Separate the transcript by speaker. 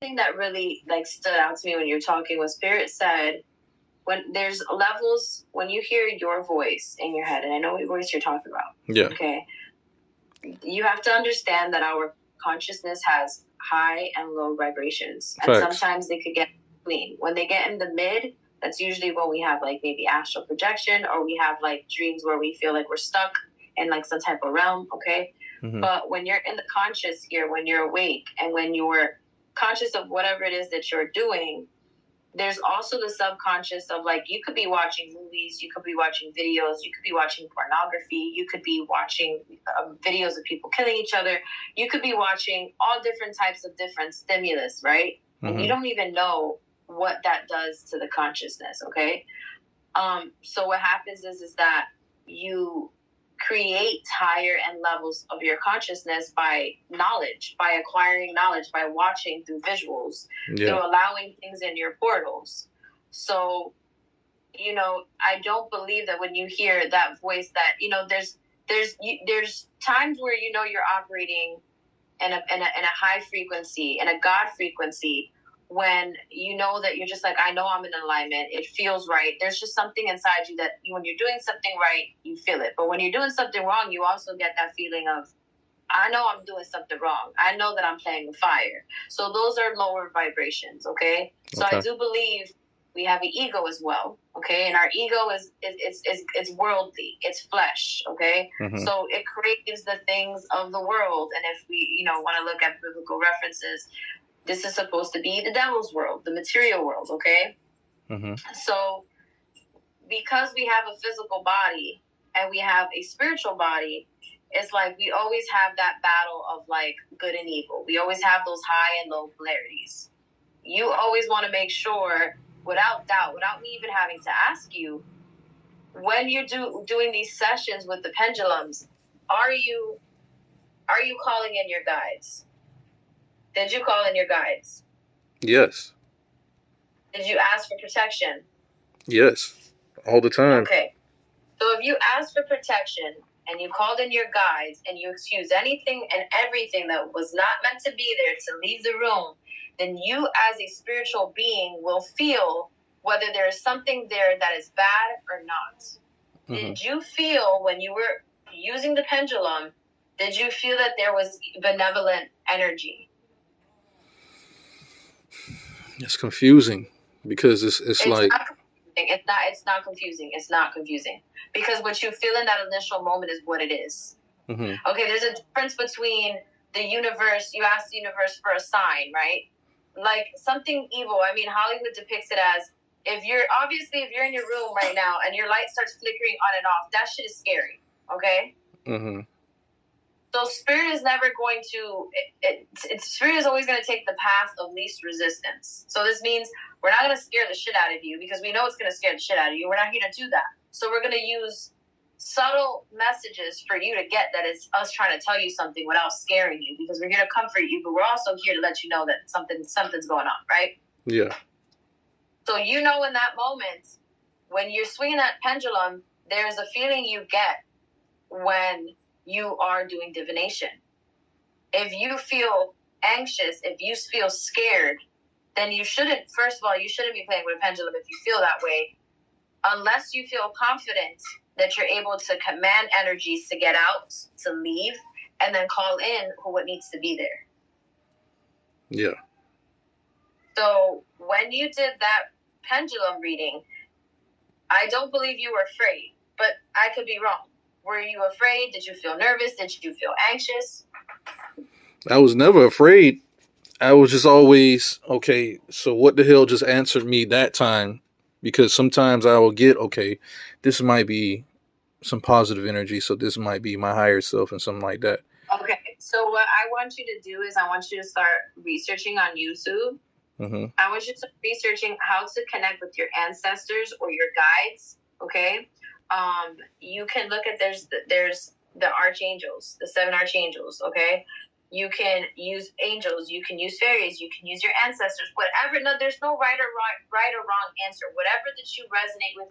Speaker 1: thing that really like stood out to me when you're talking was Spirit said, when there's levels, when you hear your voice in your head, and I know what voice you're talking about.
Speaker 2: Yeah.
Speaker 1: Okay. You have to understand that our consciousness has high and low vibrations. And
Speaker 2: Facts.
Speaker 1: sometimes they could get between. When they get in the mid, that's usually when we have like maybe astral projection, or we have like dreams where we feel like we're stuck in like some type of realm. Okay.
Speaker 2: Mm-hmm.
Speaker 1: But when you're in the conscious here, when you're awake and when you're conscious of whatever it is that you're doing, there's also the subconscious of like, you could be watching movies, you could be watching videos, you could be watching pornography, you could be watching videos of people killing each other, you could be watching all different types of different stimulus, right?
Speaker 2: Mm-hmm.
Speaker 1: And you don't even know what that does to the consciousness, okay? So what happens is that you create higher end levels of your consciousness by knowledge, by acquiring knowledge, by watching through visuals, through allowing things in your portals. So, you know, I don't believe that when you hear that voice that, you know, there's times where, you know, you're operating in a high frequency, in a God frequency, when you know that you're just like, I know I'm in alignment. It feels right. There's just something inside you that when you're doing something right, you feel it. But when you're doing something wrong, you also get that feeling of, I know I'm doing something wrong. I know that I'm playing with fire. So those are lower vibrations, okay? So I do believe we have an ego as well, okay? And our ego is it's worldly. It's flesh, okay?
Speaker 2: Mm-hmm.
Speaker 1: So it craves the things of the world. And if we, you know, want to look at biblical references, this is supposed to be the devil's world, the material world, okay?
Speaker 2: Mm-hmm.
Speaker 1: So because we have a physical body and we have a spiritual body, it's like we always have that battle of like good and evil. We always have those high and low polarities. You always want to make sure, without doubt, without me even having to ask you, when you're doing these sessions with the pendulums, are you calling in your guides? Did you call in your guides?
Speaker 2: Yes.
Speaker 1: Did you ask for protection?
Speaker 2: Yes. All the time.
Speaker 1: Okay. So if you asked for protection and you called in your guides and you excused anything and everything that was not meant to be there to leave the room, then you as a spiritual being will feel whether there is something there that is bad or not. Mm-hmm. Did you feel when you were using the pendulum, did you feel that there was benevolent energy?
Speaker 2: It's confusing because it's like
Speaker 1: it's not confusing. It's not confusing because what you feel in that initial moment is what it is.
Speaker 2: Mm-hmm.
Speaker 1: Okay, there's a difference between the universe. You ask the universe for a sign, right? Like something evil. I mean, Hollywood depicts it as if you're in your room right now and your light starts flickering on and off, that shit is scary. Okay.
Speaker 2: Mm-hmm.
Speaker 1: So spirit is never going to, spirit is always going to take the path of least resistance. So this means we're not going to scare the shit out of you because we know it's going to scare the shit out of you. We're not here to do that. So we're going to use subtle messages for you to get that it's us trying to tell you something without scaring you, because we're here to comfort you, but we're also here to let you know that something's going on, right?
Speaker 2: Yeah.
Speaker 1: So you know in that moment, when you're swinging that pendulum, there's a feeling you get when you are doing divination. If you feel anxious, if you feel scared, then first of all, you shouldn't be playing with a pendulum if you feel that way, unless you feel confident that you're able to command energies to get out, to leave, and then call in what needs to be there.
Speaker 2: Yeah.
Speaker 1: So when you did that pendulum reading, I don't believe you were afraid, but I could be wrong. Were you afraid? Did you feel nervous? Did you feel anxious?
Speaker 2: I was never afraid. I was just always, okay, so what the hell just answered me that time? Because sometimes I will get, okay, this might be some positive energy, so this might be my higher self and something like that.
Speaker 1: Okay, so what I want you to do is I want you to start researching on YouTube.
Speaker 2: Mm-hmm.
Speaker 1: I want you to start researching how to connect with your ancestors or your guides, okay? You can look at, there's the archangels, the 7 archangels, okay? You can use angels, you can use fairies, you can use your ancestors, whatever. No, there's no right or wrong answer. Whatever that you resonate with